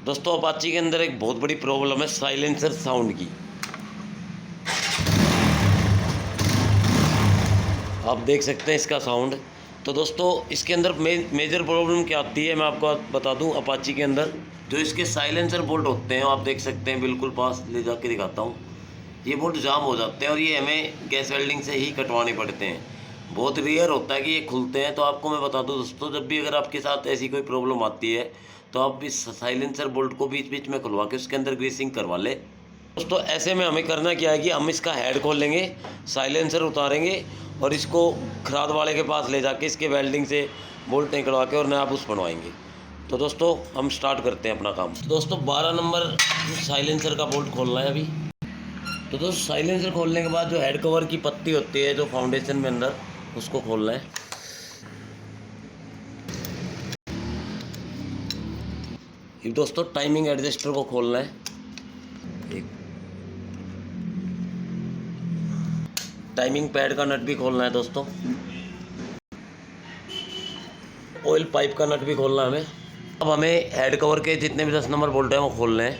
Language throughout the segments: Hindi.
दोस्तों अपाची के अंदर एक बहुत बड़ी प्रॉब्लम है साइलेंसर साउंड की। आप देख सकते हैं इसका साउंड। तो दोस्तों इसके अंदर मेजर प्रॉब्लम क्या आती है मैं आपको बता दूं। अपाची के अंदर जो इसके साइलेंसर बोल्ट होते हैं आप देख सकते हैं, बिल्कुल पास ले जाके दिखाता हूँ। ये बोल्ट जाम हो जाते हैं और ये हमें गैस वेल्डिंग से ही कटवाने पड़ते हैं। बहुत रेयर होता है कि ये खुलते हैं। तो आपको मैं बता दूं दोस्तों, जब भी अगर आपके साथ ऐसी कोई प्रॉब्लम आती है तो आप इस साइलेंसर बोल्ट को बीच बीच में खुलवा के उसके अंदर ग्रीसिंग करवा ले। दोस्तों ऐसे में हमें करना क्या है कि हम इसका हेड खोल लेंगे, साइलेंसर उतारेंगे और इसको खराद वाले के पास ले जाके इसके वेल्डिंग से बोल्ट निकलवा के और नया बुश बनवाएंगे। तो दोस्तों हम स्टार्ट करते हैं अपना काम। तो दोस्तों 12 नंबर साइलेंसर का बोल्ट खोलना है अभी। तो दोस्तों साइलेंसर खोलने के बाद जो हेड कवर की पत्ती होती है जो फाउंडेशन में अंदर, उसको खोलना है। ये दोस्तों टाइमिंग एडजस्टर को खोलना है। एक टाइमिंग पैड का नट भी खोलना है दोस्तों। ऑयल पाइप का नट भी खोलना है हमें। अब हमें हेड कवर के जितने भी 10 नंबर बोल्ट हैं वो खोलने हैं।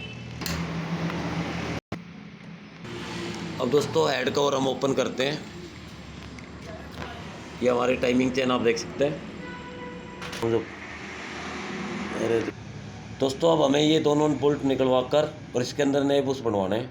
अब दोस्तों हेड कवर हम ओपन करते हैं। ये हमारे टाइमिंग चेन आप देख सकते हैं। दोस्तों अब हमें ये दोनों बोल्ट निकलवा कर और इसके अंदर नए बुश बनवाने हैं।